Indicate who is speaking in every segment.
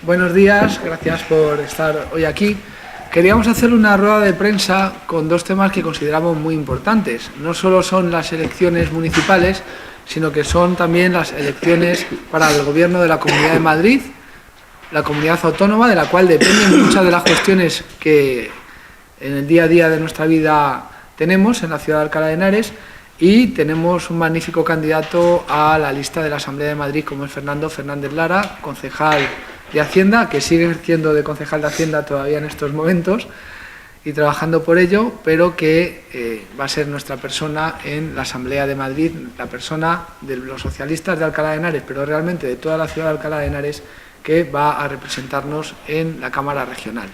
Speaker 1: Buenos días, gracias por estar hoy aquí. Queríamos hacer una rueda de prensa con dos temas que consideramos muy importantes. No solo son las elecciones municipales, sino que son también las elecciones para el Gobierno de la Comunidad de Madrid, la comunidad autónoma, de la cual dependen muchas de las cuestiones que en el día a día de nuestra vida tenemos en la ciudad de Alcalá de Henares, y tenemos un magnífico candidato a la lista de la Asamblea de Madrid, como es Fernando Fernández Lara, concejal de Hacienda, que sigue siendo de concejal de Hacienda todavía en estos momentos y trabajando por ello, pero que va a ser nuestra persona en la Asamblea de Madrid, la persona de los socialistas de Alcalá de Henares, pero realmente de toda la ciudad de Alcalá de Henares, que va a representarnos en la Cámara Regional.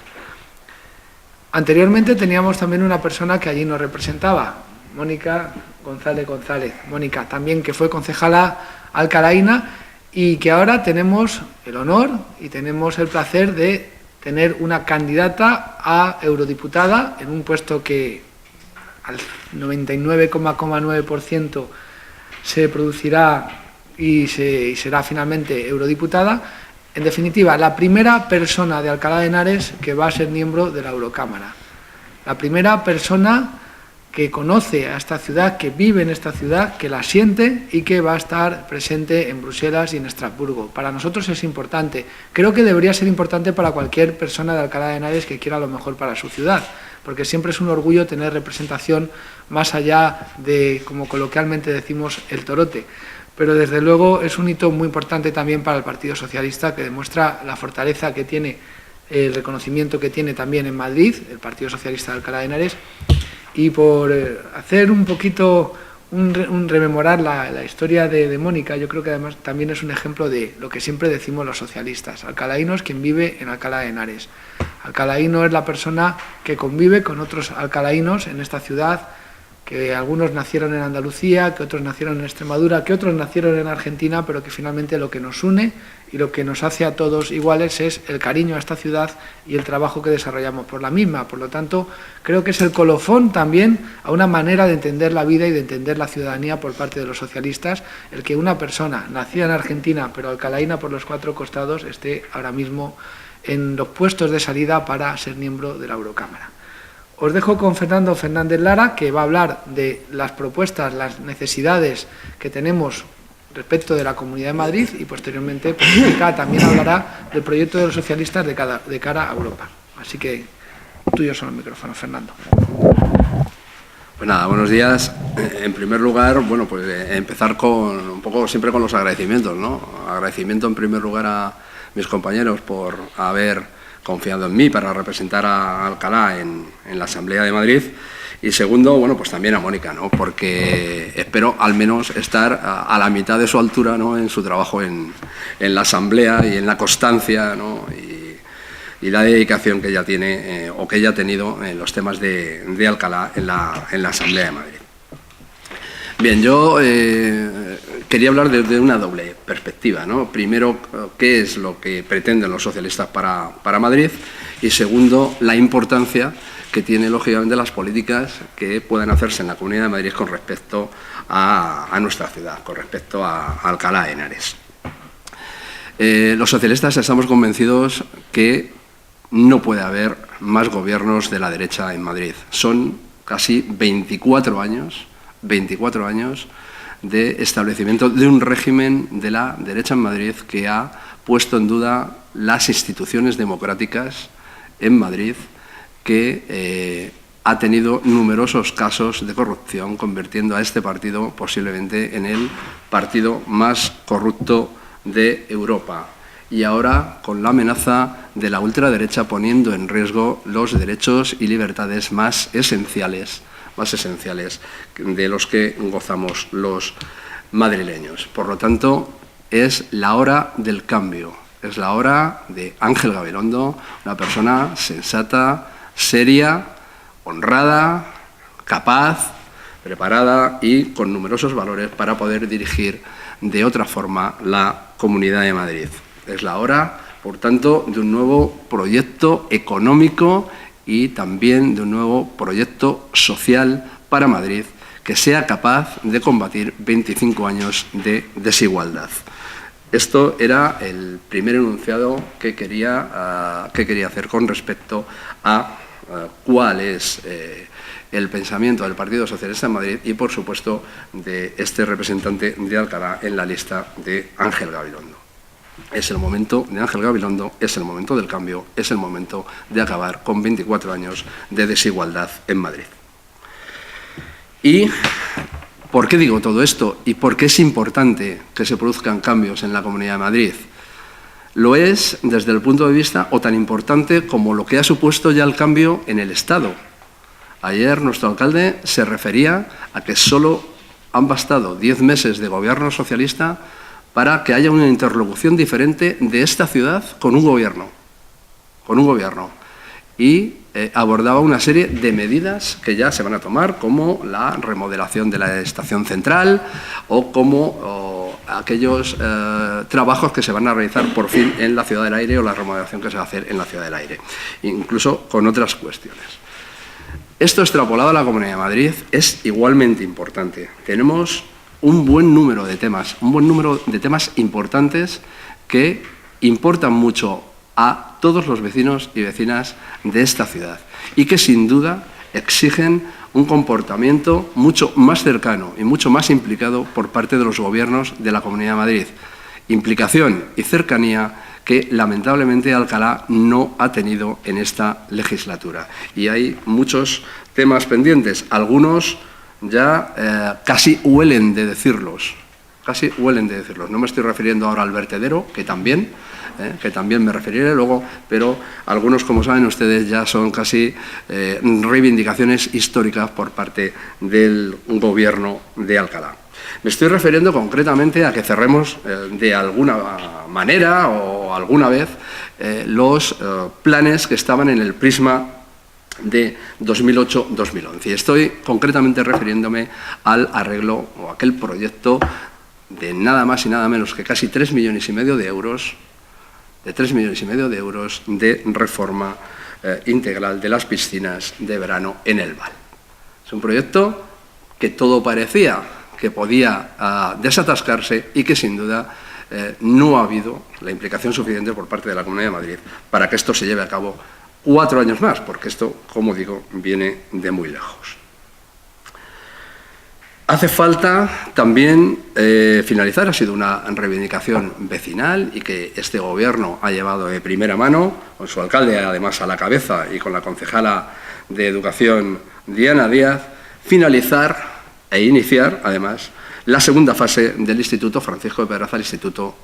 Speaker 1: Anteriormente teníamos también una persona que allí nos representaba, Mónica González. Mónica, también, que fue concejala alcalaína, y que ahora tenemos el honor y tenemos el placer de tener una candidata a eurodiputada en un puesto que al 99,9% se producirá y será finalmente eurodiputada. En definitiva, la primera persona de Alcalá de Henares que va a ser miembro de la Eurocámara. La primera persona que conoce a esta ciudad, que vive en esta ciudad, que la siente y que va a estar presente en Bruselas y en Estrasburgo. Para nosotros es importante. Creo que debería ser importante para cualquier persona de Alcalá de Henares que quiera lo mejor para su ciudad, porque siempre es un orgullo tener representación más allá de, como coloquialmente decimos, el torote. Pero desde luego es un hito muy importante también para el Partido Socialista, que demuestra la fortaleza que tiene, el reconocimiento que tiene también en Madrid, el Partido Socialista de Alcalá de Henares. Y por hacer un poquito, rememorar la historia de Mónica, yo creo que además también es un ejemplo de lo que siempre decimos los socialistas. Alcalaíno es quien vive en Alcalá de Henares. Alcalaíno es la persona que convive con otros alcalaínos en esta ciudad, que algunos nacieron en Andalucía, que otros nacieron en Extremadura, que otros nacieron en Argentina, pero que finalmente lo que nos une y lo que nos hace a todos iguales es el cariño a esta ciudad y el trabajo que desarrollamos por la misma. Por lo tanto, creo que es el colofón también a una manera de entender la vida y de entender la ciudadanía por parte de los socialistas, el que una persona nacida en Argentina, pero alcalaína por los cuatro costados, esté ahora mismo en los puestos de salida para ser miembro de la Eurocámara. Os dejo con Fernando Fernández Lara, que va a hablar de las propuestas, las necesidades que tenemos respecto de la Comunidad de Madrid, y posteriormente pues, también hablará del proyecto de los socialistas de cara a Europa. Así que tuyo son los micrófonos, Fernando.
Speaker 2: Pues nada, buenos días. En primer lugar, bueno, pues empezar con un poco siempre con los agradecimientos, ¿no? Agradecimiento en primer lugar a mis compañeros por haber confiado en mí para representar a Alcalá en la Asamblea de Madrid, y segundo, bueno, pues también a Mónica, ¿no? Porque espero al menos estar a la mitad de su altura, ¿no? En su trabajo en la Asamblea y en la constancia, ¿no? Y la dedicación que ella tiene o que ella ha tenido en los temas de Alcalá en la Asamblea de Madrid. Bien, yo quería hablar desde una doble perspectiva, ¿no? Primero, qué es lo que pretenden los socialistas para Madrid, y segundo, la importancia que tienen, lógicamente, las políticas que puedan hacerse en la Comunidad de Madrid con respecto a nuestra ciudad, con respecto a Alcalá de Henares. Los socialistas estamos convencidos que no puede haber más gobiernos de la derecha en Madrid. Son casi 24 años de establecimiento de un régimen de la derecha en Madrid que ha puesto en duda las instituciones democráticas en Madrid, que ha tenido numerosos casos de corrupción, convirtiendo a este partido posiblemente en el partido más corrupto de Europa. Y ahora con la amenaza de la ultraderecha poniendo en riesgo los derechos y libertades más esenciales de los que gozamos los madrileños. Por lo tanto, es la hora del cambio, es la hora de Ángel Gabilondo, una persona sensata, seria, honrada, capaz, preparada y con numerosos valores para poder dirigir de otra forma la Comunidad de Madrid. Es la hora, por tanto, de un nuevo proyecto económico y también de un nuevo proyecto social para Madrid que sea capaz de combatir 25 años de desigualdad. Esto era el primer enunciado que quería hacer con respecto a cuál es el pensamiento del Partido Socialista en Madrid y, por supuesto, de este representante de Alcalá en la lista de Ángel Gabilondo. Es el momento de Ángel Gabilondo, es el momento del cambio, es el momento de acabar con 24 años de desigualdad en Madrid. ¿Y por qué digo todo esto? ¿Y por qué es importante que se produzcan cambios en la Comunidad de Madrid? Lo es desde el punto de vista o tan importante como lo que ha supuesto ya el cambio en el Estado. Ayer nuestro alcalde se refería a que solo han bastado 10 meses de gobierno socialista para que haya una interlocución diferente de esta ciudad con un gobierno. Y abordaba una serie de medidas que ya se van a tomar, como la remodelación de la estación central o como aquellos trabajos que se van a realizar por fin en la Ciudad del Aire o la remodelación que se va a hacer en la Ciudad del Aire, incluso con otras cuestiones. Esto extrapolado a la Comunidad de Madrid es igualmente importante. Tenemos un buen número de temas importantes que importan mucho a todos los vecinos y vecinas de esta ciudad y que sin duda exigen un comportamiento mucho más cercano y mucho más implicado por parte de los gobiernos de la Comunidad de Madrid. Implicación y cercanía que lamentablemente Alcalá no ha tenido en esta legislatura. Y hay muchos temas pendientes, algunos ya casi huelen de decirlos. No me estoy refiriendo ahora al vertedero, que también me referiré luego, pero algunos, como saben ustedes, ya son casi reivindicaciones históricas por parte del Gobierno de Alcalá. Me estoy refiriendo concretamente a que cerremos de alguna manera o alguna vez los planes que estaban en el prisma de 2008-2011. Y estoy concretamente refiriéndome al arreglo o aquel proyecto de nada más y nada menos que casi 3,5 millones de euros, de reforma integral de las piscinas de verano en el Val. Es un proyecto que todo parecía que podía desatascarse y que sin duda no ha habido la implicación suficiente por parte de la Comunidad de Madrid para que esto se lleve a cabo 4 años más, porque esto, como digo, viene de muy lejos. Hace falta también finalizar, ha sido una reivindicación vecinal y que este Gobierno ha llevado de primera mano, con su alcalde además a la cabeza y con la concejala de Educación Diana Díaz, finalizar e iniciar, además, la segunda fase del Instituto Francisco de Pedraza, el Instituto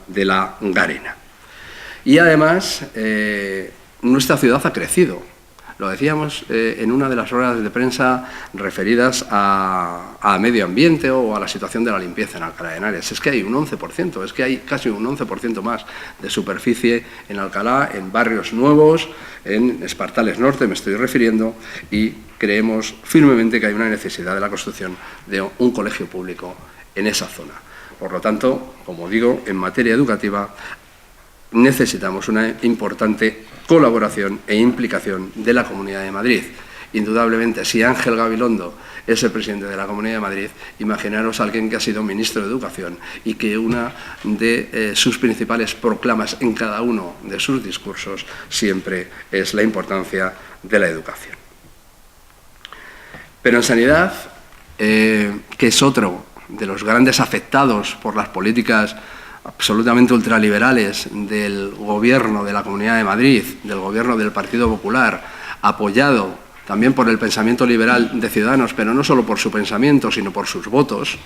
Speaker 2: de la Garena. Y además, nuestra ciudad ha crecido. Lo decíamos en una de las ruedas de prensa referidas a medio ambiente o a la situación de la limpieza en Alcalá de Henares. Es que hay un 11%, es que hay casi un 11% más de superficie en Alcalá, en barrios nuevos, en Espartales Norte me estoy refiriendo, y creemos firmemente que hay una necesidad de la construcción de un colegio público en esa zona. Por lo tanto, como digo, en materia educativa necesitamos una importante colaboración e implicación de la Comunidad de Madrid. Indudablemente, si Ángel Gabilondo es el presidente de la Comunidad de Madrid, imaginaros a alguien que ha sido ministro de Educación y que una de sus principales proclamas en cada uno de sus discursos siempre es la importancia de la educación. Pero en sanidad, que es otro de los grandes afectados por las políticas absolutamente ultraliberales del Gobierno de la Comunidad de Madrid, del Gobierno del Partido Popular, apoyado también por el pensamiento liberal de Ciudadanos, pero no solo por su pensamiento, sino por sus votos,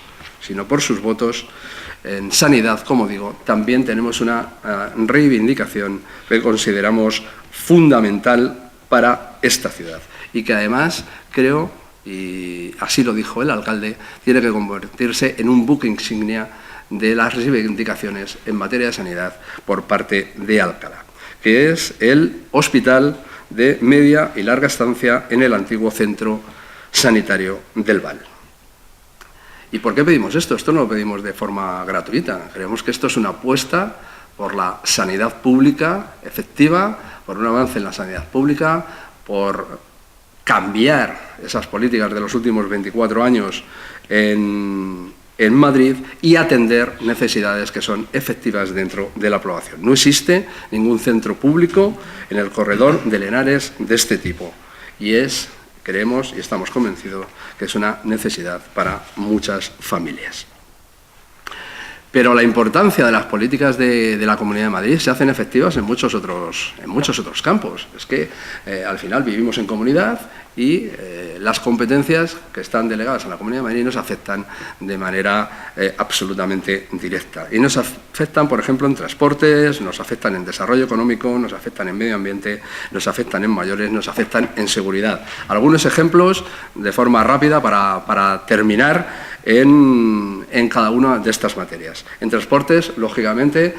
Speaker 2: en sanidad, como digo, también tenemos una reivindicación que consideramos fundamental para esta ciudad y que además creo, y así lo dijo el alcalde, tiene que convertirse en un buque insignia de las reivindicaciones en materia de sanidad por parte de Alcalá, que es el hospital de media y larga estancia en el antiguo centro sanitario del Val. ¿Y por qué pedimos esto? Esto no lo pedimos de forma gratuita. Creemos que esto es una apuesta por la sanidad pública efectiva, por un avance en la sanidad pública, por cambiar esas políticas de los últimos 24 años en en Madrid y atender necesidades que son efectivas dentro de la población. No existe ningún centro público en el corredor de Henares de este tipo y creemos y estamos convencidos que es una necesidad para muchas familias. Pero la importancia de las políticas de la Comunidad de Madrid se hacen efectivas en muchos otros campos. Es que al final vivimos en comunidad y las competencias que están delegadas en la Comunidad de Madrid nos afectan de manera absolutamente directa. Y nos afectan, por ejemplo, en transportes, nos afectan en desarrollo económico, nos afectan en medio ambiente, nos afectan en mayores, nos afectan en seguridad. Algunos ejemplos de forma rápida para terminar en cada una de estas materias. En transportes, lógicamente,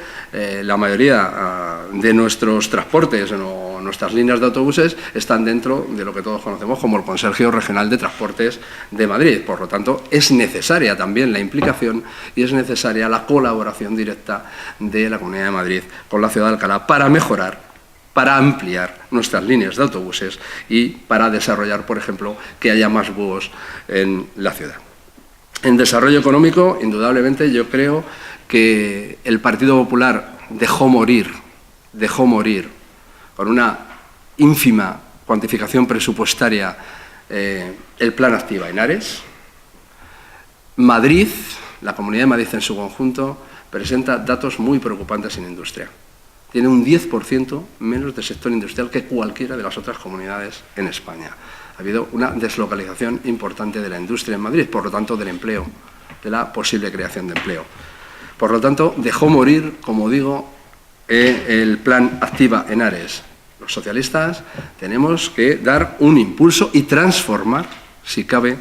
Speaker 2: la mayoría de nuestros transportes o nuestras líneas de autobuses están dentro de lo que todos conocemos como el Consorcio Regional de Transportes de Madrid. Por lo tanto, es necesaria también la implicación y es necesaria la colaboración directa de la Comunidad de Madrid con la ciudad de Alcalá para mejorar, para ampliar nuestras líneas de autobuses y para desarrollar, por ejemplo, que haya más búhos en la ciudad. En desarrollo económico, indudablemente, yo creo que el Partido Popular dejó morir con una ínfima cuantificación presupuestaria el Plan Activa Henares. Madrid, la Comunidad de Madrid en su conjunto, presenta datos muy preocupantes en industria. Tiene un 10% menos de sector industrial que cualquiera de las otras comunidades en España. Ha habido una deslocalización importante de la industria en Madrid, por lo tanto, del empleo, de la posible creación de empleo. Por lo tanto, dejó morir, como digo, el Plan Activa Henares. Los socialistas tenemos que dar un impulso y transformar, si cabe,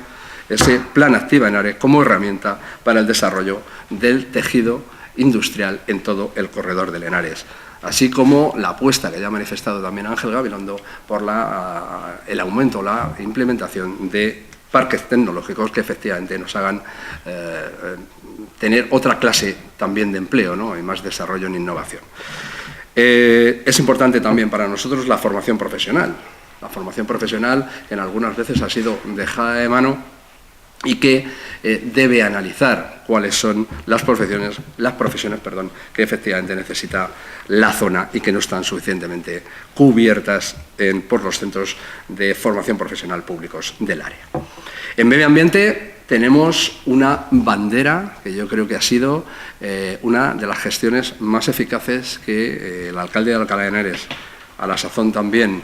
Speaker 2: ese Plan Activa Henares como herramienta para el desarrollo del tejido industrial en todo el corredor del Henares. Así como la apuesta que ya ha manifestado también Ángel Gabilondo por el aumento, la implementación de parques tecnológicos que efectivamente nos hagan tener otra clase también de empleo, ¿no? Y más desarrollo en innovación. Es importante también para nosotros la formación profesional. La formación profesional que en algunas veces ha sido dejada de mano y que debe analizar cuáles son las profesiones que efectivamente necesita la zona y que no están suficientemente cubiertas por los centros de formación profesional públicos del área. En medio ambiente tenemos una bandera que yo creo que ha sido una de las gestiones más eficaces que el alcalde de Alcalá de Henares, a la sazón también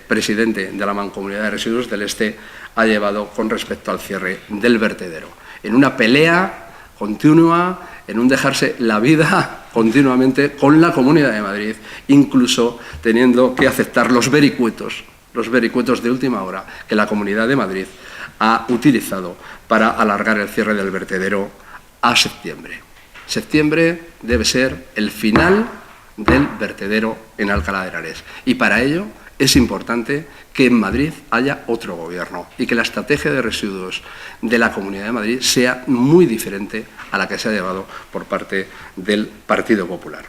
Speaker 2: presidente de la Mancomunidad de Residuos del Este, ha llevado con respecto al cierre del vertedero. En una pelea continua, en un dejarse la vida continuamente con la Comunidad de Madrid, incluso teniendo que aceptar los vericuetos de última hora que la Comunidad de Madrid ha utilizado para alargar el cierre del vertedero a septiembre. Septiembre debe ser el final del vertedero en Alcalá de Henares y para ello es importante que en Madrid haya otro gobierno y que la estrategia de residuos de la Comunidad de Madrid sea muy diferente a la que se ha llevado por parte del Partido Popular.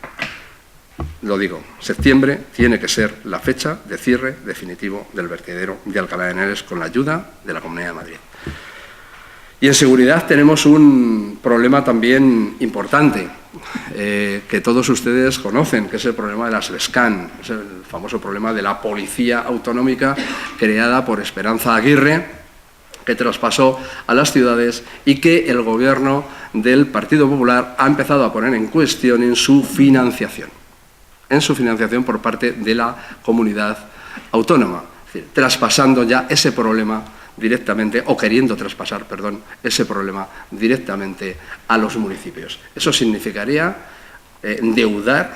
Speaker 2: Lo digo, septiembre tiene que ser la fecha de cierre definitivo del vertedero de Alcalá de Henares con la ayuda de la Comunidad de Madrid. Y en seguridad tenemos un problema también importante que todos ustedes conocen, que es el problema de las VESCAN, es el famoso problema de la policía autonómica creada por Esperanza Aguirre, que traspasó a las ciudades y que el Gobierno del Partido Popular ha empezado a poner en cuestión en su financiación por parte de la comunidad autónoma, es decir, traspasando ya ese problema directamente, o queriendo traspasar, ese problema directamente a los municipios. Eso significaría endeudar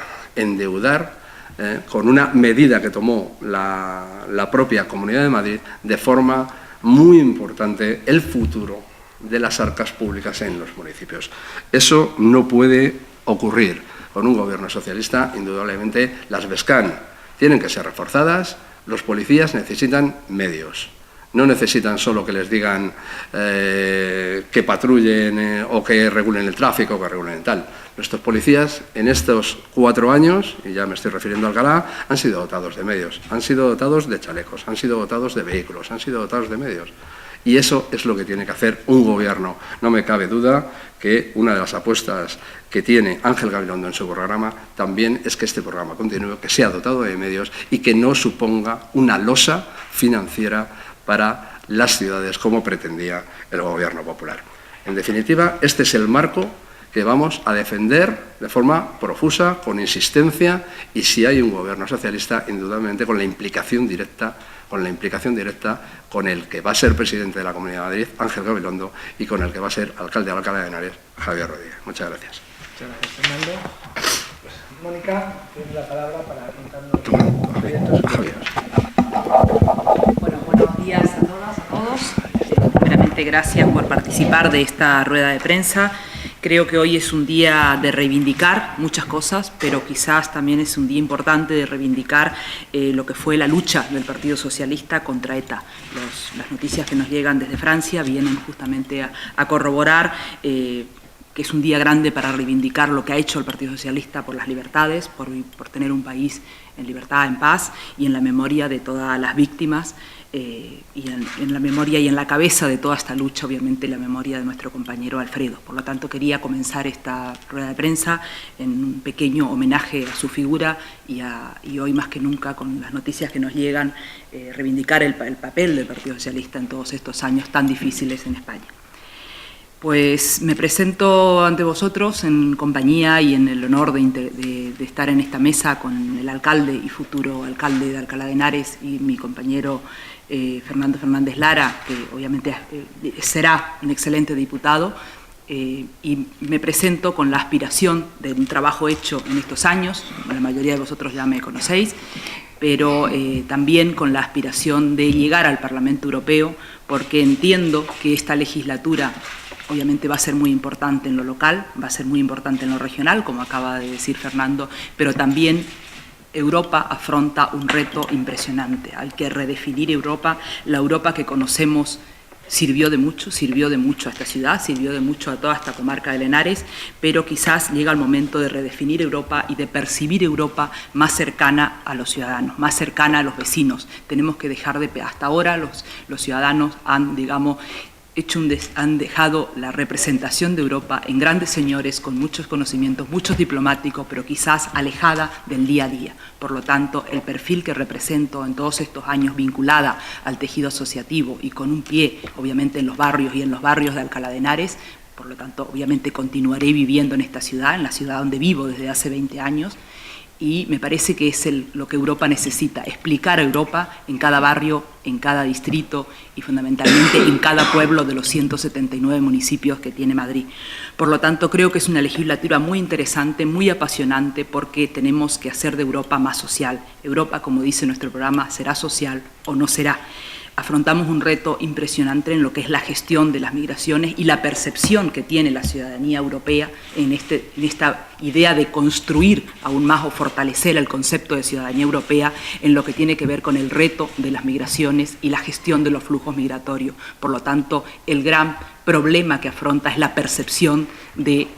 Speaker 2: con una medida que tomó la propia Comunidad de Madrid de forma muy importante el futuro de las arcas públicas en los municipios. Eso no puede ocurrir con un gobierno socialista. Indudablemente las VESCAN tienen que ser reforzadas, los policías necesitan medios. No necesitan solo que les digan que patrullen o que regulen el tráfico o que regulen tal. Nuestros policías en estos 4 años, y ya me estoy refiriendo a Alcalá, han sido dotados de medios, han sido dotados de chalecos, han sido dotados de vehículos, han sido dotados de medios. Y eso es lo que tiene que hacer un gobierno. No me cabe duda que una de las apuestas que tiene Ángel Gabilondo en su programa también es que este programa continúe, que sea dotado de medios y que no suponga una losa financiera para las ciudades como pretendía el Gobierno popular. En definitiva, este es el marco que vamos a defender de forma profusa, con insistencia, y si hay un gobierno socialista, indudablemente con la implicación directa con el que va a ser presidente de la Comunidad de Madrid, Ángel Gabilondo, y con el que va a ser alcalde de Alcalá de Henares, Javier Rodríguez. Muchas gracias.
Speaker 1: Muchas gracias, Fernando. Pues, Mónica, tienes la palabra para contarnos los proyectos futuros.
Speaker 3: Bueno, buenos días a todas, a todos. Primeramente, gracias por participar de esta rueda de prensa. Creo que hoy es un día de reivindicar muchas cosas, pero quizás también es un día importante de reivindicar lo que fue la lucha del Partido Socialista contra ETA. Las noticias que nos llegan desde Francia vienen justamente a corroborar que es un día grande para reivindicar lo que ha hecho el Partido Socialista por las libertades, por tener un país en libertad, en paz y en la memoria de todas las víctimas. Y en la memoria y en la cabeza de toda esta lucha, obviamente, la memoria de nuestro compañero Alfredo. Por lo tanto, quería comenzar esta rueda de prensa en un pequeño homenaje a su figura y hoy más que nunca, con las noticias que nos llegan, reivindicar el papel del Partido Socialista en todos estos años tan difíciles en España. Pues me presento ante vosotros en compañía y en el honor de estar en esta mesa con el alcalde y futuro alcalde de Alcalá de Henares y mi compañero Fernando Fernández Lara, que obviamente será un excelente diputado, y me presento con la aspiración de un trabajo hecho en estos años, la mayoría de vosotros ya me conocéis, pero también con la aspiración de llegar al Parlamento Europeo, porque entiendo que esta legislatura obviamente va a ser muy importante en lo local, va a ser muy importante en lo regional, como acaba de decir Fernando, pero también Europa afronta un reto impresionante. Hay que redefinir Europa. La Europa que conocemos sirvió de mucho a esta ciudad, sirvió de mucho a toda esta comarca de Henares, pero quizás llega el momento de redefinir Europa y de percibir Europa más cercana a los ciudadanos, más cercana a los vecinos. Tenemos que dejar de... Hasta ahora los ciudadanos han, digamos, han dejado la representación de Europa en grandes señores con muchos conocimientos, muchos diplomáticos, pero quizás alejada del día a día. Por lo tanto, el perfil que represento en todos estos años vinculada al tejido asociativo y con un pie, obviamente, en los barrios y en los barrios de Alcalá de Henares, por lo tanto, obviamente continuaré viviendo en esta ciudad, en la ciudad donde vivo desde hace 20 años, y me parece que es lo que Europa necesita, explicar a Europa en cada barrio, en cada distrito y fundamentalmente en cada pueblo de los 179 municipios que tiene Madrid. Por lo tanto, creo que es una legislatura muy interesante, muy apasionante, porque tenemos que hacer de Europa más social. Europa, como dice nuestro programa, será social o no será. Afrontamos un reto impresionante en lo que es la gestión de las migraciones y la percepción que tiene la ciudadanía europea en esta idea de construir aún más o fortalecer el concepto de ciudadanía europea en lo que tiene que ver con el reto de las migraciones y la gestión de los flujos migratorios. Por lo tanto, el gran problema que afronta es la percepción de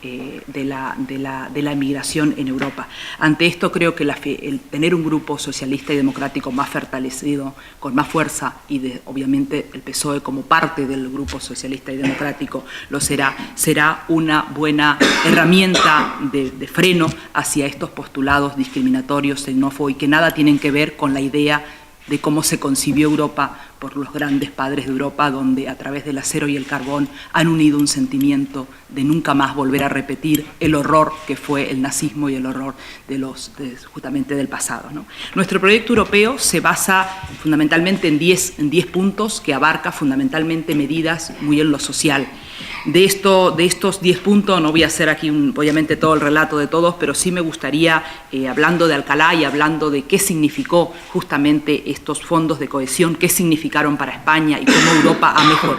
Speaker 3: la inmigración en Europa. Ante esto, creo que el tener un grupo socialista y democrático más fortalecido, con más fuerza, y obviamente el PSOE como parte del grupo socialista y democrático lo será una buena herramienta de freno hacia estos postulados discriminatorios, xenófobos, y que nada tienen que ver con la idea de cómo se concibió Europa por los grandes padres de Europa, donde a través del acero y el carbón han unido un sentimiento de nunca más volver a repetir el horror que fue el nazismo y el horror justamente del pasado, ¿no? Nuestro proyecto europeo se basa fundamentalmente en 10 puntos que abarca fundamentalmente medidas muy en lo social. De estos 10 puntos, no voy a hacer aquí obviamente todo el relato de todos, pero sí me gustaría, hablando de Alcalá y hablando de qué significó justamente estos fondos de cohesión, qué significaron para España y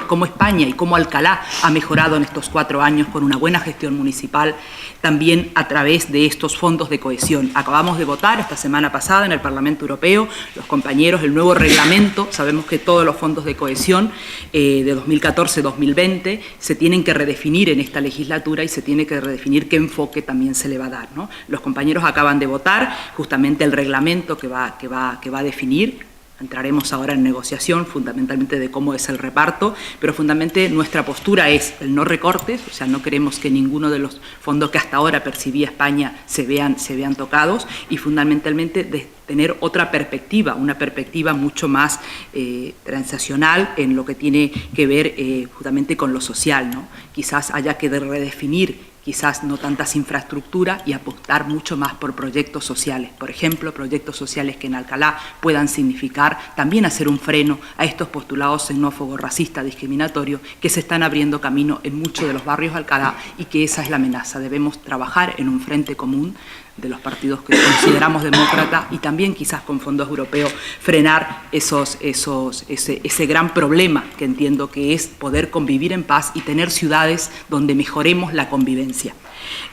Speaker 3: cómo España y cómo Alcalá ha mejorado en estos 4 años con una buena gestión municipal, también a través de estos fondos de cohesión. Acabamos de votar esta semana pasada en el Parlamento Europeo, los compañeros, el nuevo reglamento. Sabemos que todos los fondos de cohesión de 2014-2020 se tienen que redefinir en esta legislatura y se tiene que redefinir qué enfoque también se le va a dar, ¿no? Los compañeros acaban de votar justamente el reglamento que va a definir entraremos ahora en negociación fundamentalmente de cómo es el reparto, pero fundamentalmente nuestra postura es el no recortes, o sea, no queremos que ninguno de los fondos que hasta ahora percibía España se vean tocados, y fundamentalmente de tener otra perspectiva, una perspectiva mucho más transaccional en lo que tiene que ver justamente con lo social, ¿no? Quizás haya que redefinir quizás no tantas infraestructuras y apostar mucho más por proyectos sociales. Por ejemplo, proyectos sociales que en Alcalá puedan significar también hacer un freno a estos postulados xenófobos, racistas, discriminatorios que se están abriendo camino en muchos de los barrios de Alcalá, y que esa es la amenaza. Debemos trabajar en un frente común de los partidos que consideramos demócratas y también quizás con fondos europeos frenar ese gran problema que entiendo que es poder convivir en paz y tener ciudades donde mejoremos la convivencia.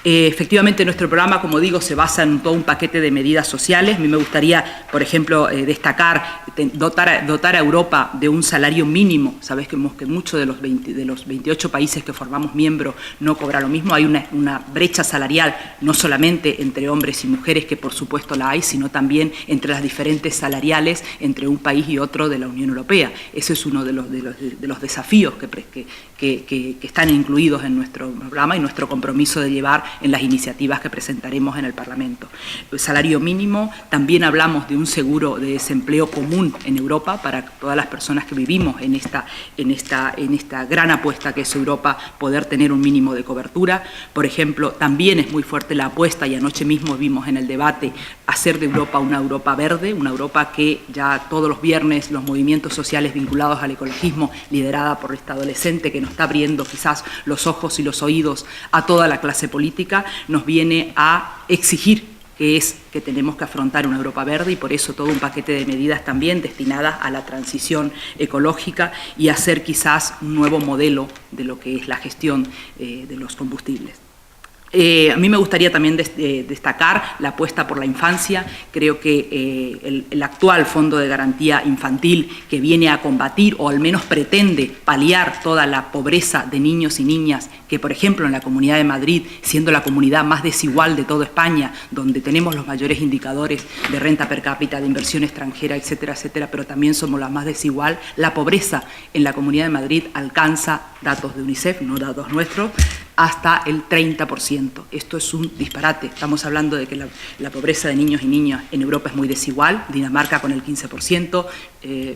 Speaker 3: Efectivamente, nuestro programa, como digo, se basa en todo un paquete de medidas sociales. A mí me gustaría, por ejemplo, destacar, dotar a Europa de un salario mínimo. Sabés que muchos de los 28 países que formamos miembros no cobran lo mismo. Hay una brecha salarial, no solamente entre hombres y mujeres, que por supuesto la hay, sino también entre las diferentes salariales entre un país y otro de la Unión Europea. Ese es uno de los desafíos que están incluidos en nuestro programa y nuestro compromiso de llevar en las iniciativas que presentaremos en el Parlamento. El salario mínimo, también hablamos de un seguro de desempleo común en Europa para todas las personas que vivimos en esta gran apuesta que es Europa, poder tener un mínimo de cobertura. Por ejemplo, también es muy fuerte la apuesta, y anoche mismo vimos en el debate, hacer de Europa una Europa verde, una Europa que ya todos los viernes los movimientos sociales vinculados al ecologismo, liderada por esta adolescente que nos está abriendo quizás los ojos y los oídos a toda la clase política, nos viene a exigir que tenemos que afrontar una Europa verde, y por eso todo un paquete de medidas también destinadas a la transición ecológica y hacer quizás un nuevo modelo de lo que es la gestión de los combustibles. A mí me gustaría también destacar la apuesta por la infancia. Creo que el actual Fondo de Garantía Infantil, que viene a combatir o al menos pretende paliar toda la pobreza de niños y niñas que, por ejemplo, en la Comunidad de Madrid, siendo la comunidad más desigual de toda España, donde tenemos los mayores indicadores de renta per cápita, de inversión extranjera, etcétera, etcétera, pero también somos la más desigual, la pobreza en la Comunidad de Madrid alcanza, datos de UNICEF, no datos nuestros, hasta el 30%. Esto es un disparate. Estamos hablando de que la pobreza de niños y niñas en Europa es muy desigual, Dinamarca con el 15%,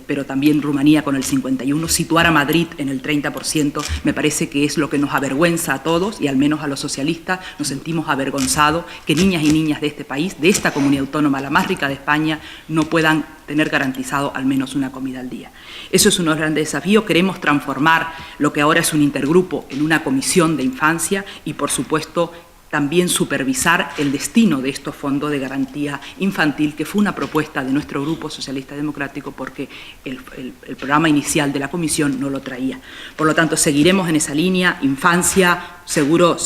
Speaker 3: pero también Rumanía con el 51%. Situar a Madrid en el 30% me parece que es lo que nos avergüenza a todos, y al menos a los socialistas nos sentimos avergonzados que niñas y niñas de este país, de esta comunidad autónoma, la más rica de España, no puedan tener garantizado al menos una comida al día. Eso es uno de los grandes desafíos. Queremos transformar lo que ahora es un intergrupo en una comisión de infancia y, por supuesto, también supervisar el destino de estos fondos de garantía infantil, que fue una propuesta de nuestro Grupo Socialista Democrático porque el programa inicial de la Comisión no lo traía. Por lo tanto, seguiremos en esa línea: infancia, seguro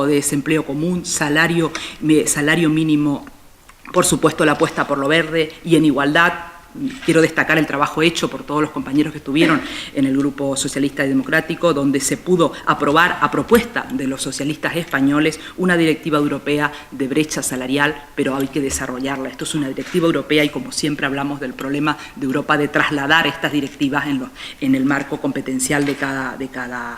Speaker 3: de desempleo común, salario mínimo, por supuesto la apuesta por lo verde, y en igualdad. Quiero destacar el trabajo hecho por todos los compañeros que estuvieron en el Grupo Socialista y Democrático, donde se pudo aprobar, a propuesta de los socialistas españoles, una directiva europea de brecha salarial, pero hay que desarrollarla. Esto es una directiva europea y, como siempre, hablamos del problema de Europa de trasladar estas directivas en el marco competencial de cada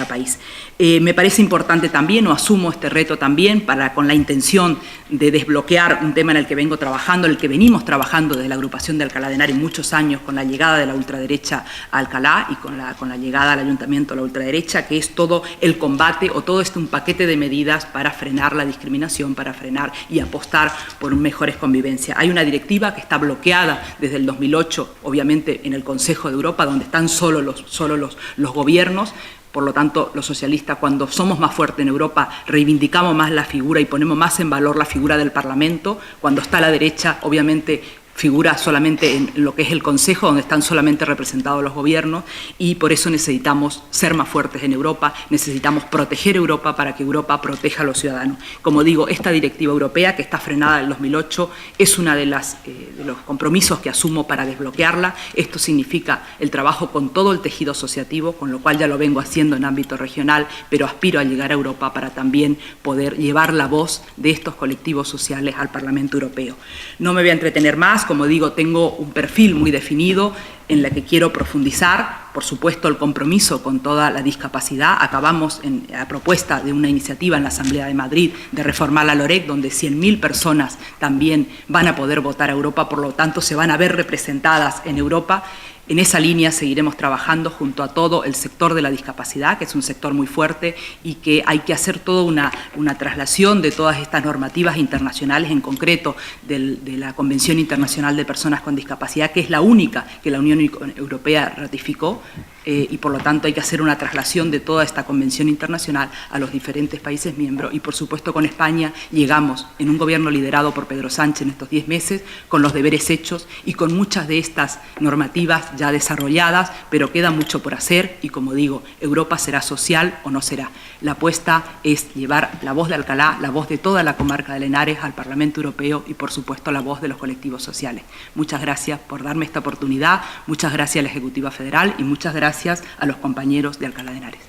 Speaker 3: país. Me parece importante también, o asumo este reto también, con la intención de desbloquear un tema en el que vengo trabajando, en el que venimos trabajando desde la agrupación de Alcalá de Henares muchos años, con la llegada de la ultraderecha a Alcalá y con la llegada al ayuntamiento de la ultraderecha, que es todo el combate o todo un paquete de medidas para frenar la discriminación, para frenar y apostar por mejores convivencias. Hay una directiva que está bloqueada desde el 2008, obviamente en el Consejo de Europa, donde están solo los gobiernos. Por lo tanto, los socialistas, cuando somos más fuertes en Europa, reivindicamos más la figura y ponemos más en valor la figura del Parlamento. Cuando está a la derecha, obviamente, figura solamente en lo que es el Consejo, donde están solamente representados los gobiernos, y por eso necesitamos ser más fuertes en Europa, necesitamos proteger Europa para que Europa proteja a los ciudadanos. Como digo, esta directiva europea, que está frenada en el 2008, es una de los compromisos que asumo para desbloquearla. Esto significa el trabajo con todo el tejido asociativo, con lo cual ya lo vengo haciendo en ámbito regional, pero aspiro a llegar a Europa para también poder llevar la voz de estos colectivos sociales al Parlamento Europeo. No me voy a entretener más. como digo, tengo un perfil muy definido en la que quiero profundizar, por supuesto, el compromiso con toda la discapacidad. Acabamos a propuesta de una iniciativa en la Asamblea de Madrid de reformar la LOREC, donde 100.000 personas también van a poder votar a Europa, por lo tanto se van a ver representadas en Europa. En esa línea seguiremos trabajando junto a todo el sector de la discapacidad, que es un sector muy fuerte y que hay que hacer toda una traslación de todas estas normativas internacionales, en concreto de la Convención Internacional de Personas con Discapacidad, que es la única que la Unión Europea ratificó, y por lo tanto hay que hacer una traslación de toda esta convención internacional a los diferentes países miembros, y por supuesto con España llegamos en un gobierno liderado por Pedro Sánchez en estos 10 meses, con los deberes hechos y con muchas de estas normativas ya desarrolladas, pero queda mucho por hacer y, como digo, Europa será social o no será. La apuesta es llevar la voz de Alcalá, la voz de toda la comarca de Henares al Parlamento Europeo y, por supuesto, la voz de los colectivos sociales. Muchas gracias por darme esta oportunidad, muchas gracias a la Ejecutiva Federal y muchas gracias a los compañeros de Alcalá de Henares.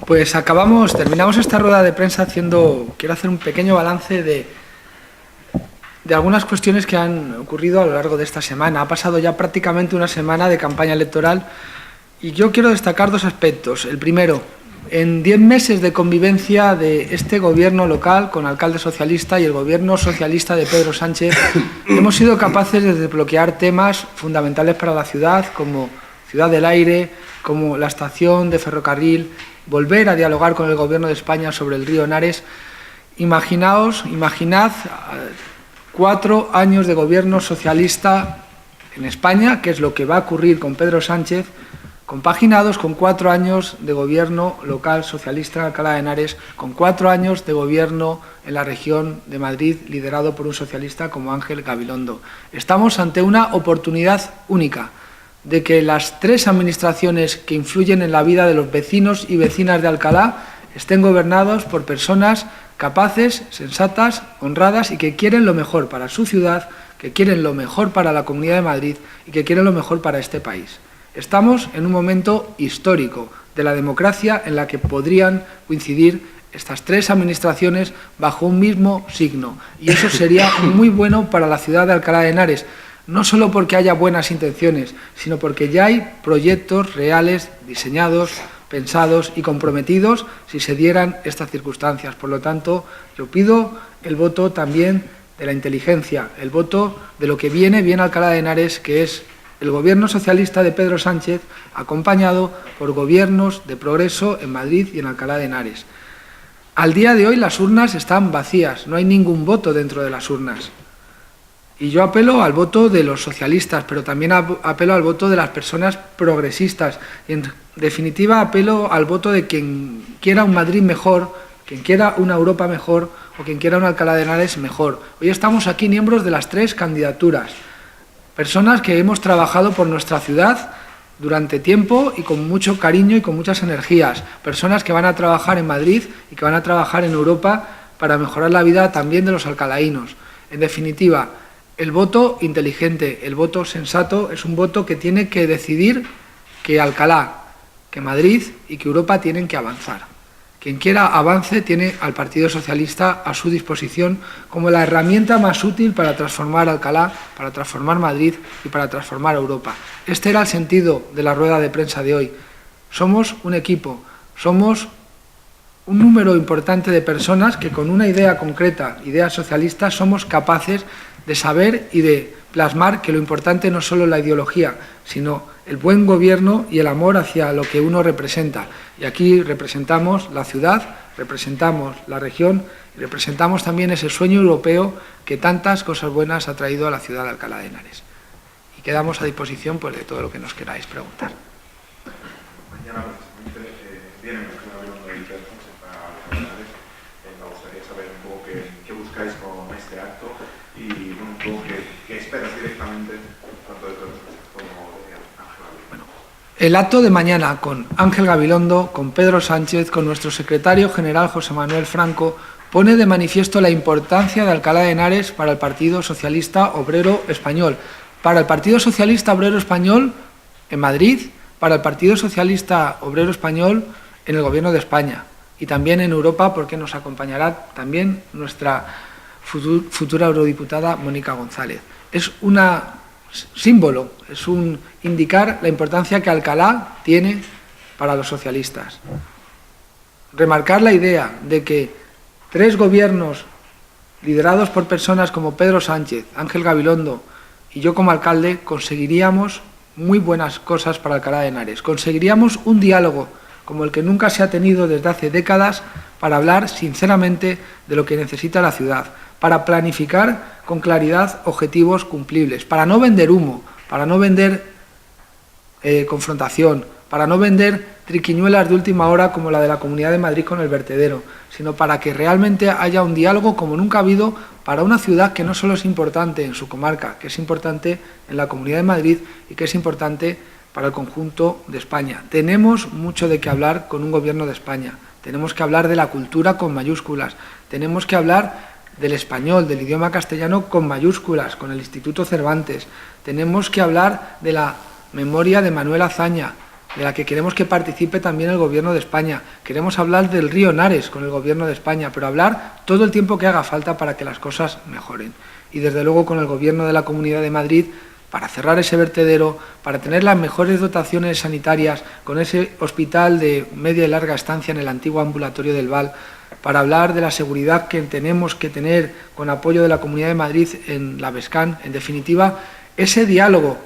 Speaker 1: Pues terminamos esta rueda de prensa quiero hacer un pequeño balance de algunas cuestiones que han ocurrido a lo largo de esta semana. Ha pasado ya prácticamente una semana de campaña electoral y yo quiero destacar dos aspectos. El primero, en 10 meses de convivencia de este gobierno local con alcalde socialista y el gobierno socialista de Pedro Sánchez, hemos sido capaces de desbloquear temas fundamentales para la ciudad, como Ciudad del Aire, como la estación de ferrocarril, volver a dialogar con el Gobierno de España sobre el río Henares. Imaginad 4 años de gobierno socialista en España, que es lo que va a ocurrir con Pedro Sánchez, compaginados con 4 años de gobierno local socialista en Alcalá de Henares, con 4 años de gobierno en la región de Madrid, liderado por un socialista como Ángel Gabilondo. Estamos ante una oportunidad única de que las 3 administraciones que influyen en la vida de los vecinos y vecinas de Alcalá estén gobernados por personas capaces, sensatas, honradas y que quieren lo mejor para su ciudad, que quieren lo mejor para la Comunidad de Madrid y que quieren lo mejor para este país. Estamos en un momento histórico de la democracia en la que podrían coincidir estas 3 administraciones bajo un mismo signo, y eso sería muy bueno para la ciudad de Alcalá de Henares, no solo porque haya buenas intenciones, sino porque ya hay proyectos reales, diseñados, pensados y comprometidos si se dieran estas circunstancias. Por lo tanto, yo pido el voto también de la inteligencia, el voto de lo que viene bien a Alcalá de Henares, que es el gobierno socialista de Pedro Sánchez, acompañado por gobiernos de progreso en Madrid y en Alcalá de Henares. Al día de hoy las urnas están vacías, no hay ningún voto dentro de las urnas. Y yo apelo al voto de los socialistas, pero también apelo al voto de las personas progresistas. Y en definitiva apelo al voto de quien quiera un Madrid mejor, quien quiera una Europa mejor o quien quiera una Alcalá de Henares mejor. Hoy estamos aquí miembros de las 3 candidaturas. Personas que hemos trabajado por nuestra ciudad durante tiempo y con mucho cariño y con muchas energías. Personas que van a trabajar en Madrid y que van a trabajar en Europa para mejorar la vida también de los alcalaínos. En definitiva, el voto inteligente, el voto sensato, es un voto que tiene que decidir que Alcalá, que Madrid y que Europa tienen que avanzar. Quien quiera avance tiene al Partido Socialista a su disposición como la herramienta más útil para transformar Alcalá, para transformar Madrid y para transformar Europa. Este era el sentido de la rueda de prensa de hoy. Somos un equipo, somos un número importante de personas que con una idea concreta, idea socialista, somos capaces de saber y de plasmar que lo importante no es solo la ideología, sino el buen gobierno y el amor hacia lo que uno representa. Y aquí representamos la ciudad, representamos la región y representamos también ese sueño europeo que tantas cosas buenas ha traído a la ciudad de Alcalá de Henares. Y quedamos a disposición pues, de todo lo que nos queráis preguntar.
Speaker 4: Mañana precisamente viene el gobierno de para Alcalá de Henares. Me gustaría saber un poco qué buscáis con este acto y un poco qué esperas directamente tanto de Pedro Sánchez como de Ángel Gabilondo.
Speaker 1: El acto de mañana con Ángel Gabilondo, con Pedro Sánchez, con nuestro secretario general José Manuel Franco, pone de manifiesto la importancia de Alcalá de Henares para el Partido Socialista Obrero Español, para el Partido Socialista Obrero Español en Madrid, para el Partido Socialista Obrero Español en el Gobierno de España y también en Europa, porque nos acompañará también nuestra futura eurodiputada Mónica González. Es un símbolo, es un indicar la importancia que Alcalá tiene para los socialistas. Remarcar la idea de que 3 gobiernos liderados por personas como Pedro Sánchez, Ángel Gabilondo y yo como alcalde conseguiríamos muy buenas cosas para Alcalá de Henares. Conseguiríamos un diálogo como el que nunca se ha tenido desde hace décadas para hablar sinceramente de lo que necesita la ciudad, para planificar con claridad objetivos cumplibles, para no vender humo, para no vender confrontación, para no vender triquiñuelas de última hora como la de la Comunidad de Madrid con el vertedero, sino para que realmente haya un diálogo como nunca ha habido para una ciudad que no solo es importante en su comarca, que es importante en la Comunidad de Madrid y que es importante para el conjunto de España. Tenemos mucho de qué hablar con un gobierno de España, tenemos que hablar de la cultura con mayúsculas, tenemos que hablar del español, del idioma castellano con mayúsculas, con el Instituto Cervantes, tenemos que hablar de la memoria de Manuel Azaña, de la que queremos que participe también el Gobierno de España. Queremos hablar del río Henares con el Gobierno de España, pero hablar todo el tiempo que haga falta para que las cosas mejoren. Y desde luego con el Gobierno de la Comunidad de Madrid para cerrar ese vertedero, para tener las mejores dotaciones sanitarias, con ese hospital de media y larga estancia en el antiguo ambulatorio del Val, para hablar de la seguridad que tenemos que tener con apoyo de la Comunidad de Madrid en la Bescán. En definitiva, ese diálogo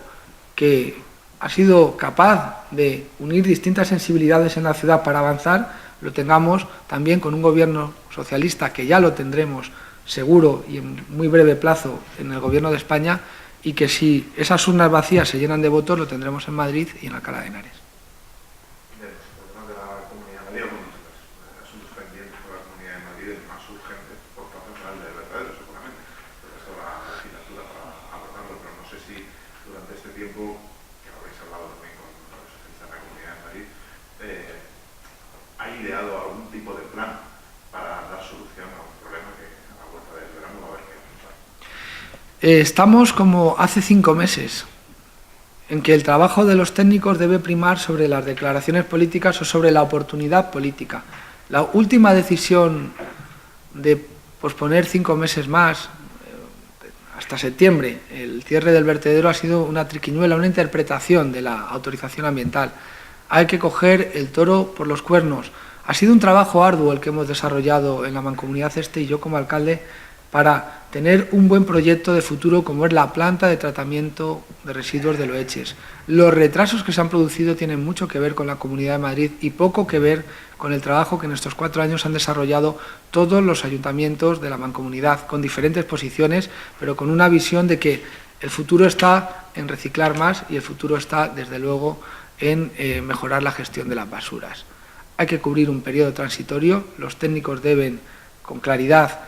Speaker 1: que ha sido capaz de unir distintas sensibilidades en la ciudad para avanzar, lo tengamos también con un gobierno socialista, que ya lo tendremos seguro y en muy breve plazo en el Gobierno de España, y que si esas urnas vacías se llenan de votos, lo tendremos en Madrid y en Alcalá de Henares.
Speaker 4: De los problemas de la Comunidad de Madrid, los asuntos pendientes por la Comunidad de Madrid, el más urgente por parte del vertedero, seguramente, porque es la legislatura para abordarlo, pero no sé si durante este tiempo hablado también con los socialistas de la Comunidad de Madrid, ha ideado algún tipo de plan para dar solución a un problema que a la vuelta del verano va a haber que afrontar.
Speaker 1: Estamos como hace 5 meses, en que el trabajo de los técnicos debe primar sobre las declaraciones políticas o sobre la oportunidad política. La última decisión de posponer 5 meses más, hasta septiembre, el cierre del vertedero ha sido una triquiñuela, una interpretación de la autorización ambiental. Hay que coger el toro por los cuernos. Ha sido un trabajo arduo el que hemos desarrollado en la Mancomunidad Este y yo como alcalde para tener un buen proyecto de futuro como es la planta de tratamiento de residuos de Loeches. Los retrasos que se han producido tienen mucho que ver con la Comunidad de Madrid y poco que ver con el trabajo que en estos 4 años han desarrollado todos los ayuntamientos de la Mancomunidad, con diferentes posiciones, pero con una visión de que el futuro está en reciclar más y el futuro está, desde luego, en mejorar la gestión de las basuras. Hay que cubrir un periodo transitorio, los técnicos deben, con claridad,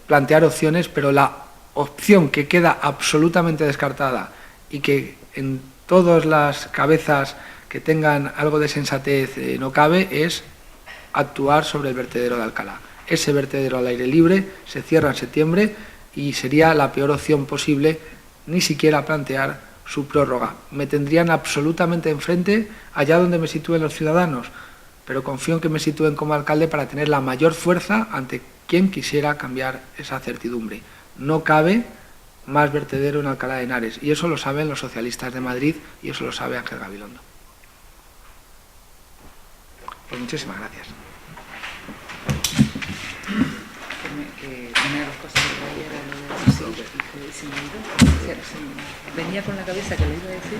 Speaker 1: plantear opciones, pero la opción que queda absolutamente descartada y que en todas las cabezas que tengan algo de sensatez no cabe es actuar sobre el vertedero de Alcalá. Ese vertedero al aire libre se cierra en septiembre y sería la peor opción posible ni siquiera plantear su prórroga. Me tendrían absolutamente enfrente allá donde me sitúen los ciudadanos, pero confío en que me sitúen como alcalde para tener la mayor fuerza ante quien quisiera cambiar esa certidumbre. No cabe más vertedero en Alcalá de Henares, y eso lo saben los socialistas de Madrid y eso lo sabe Ángel Gabilondo. Pues muchísimas gracias.
Speaker 3: Venía con la cabeza que le iba a decir.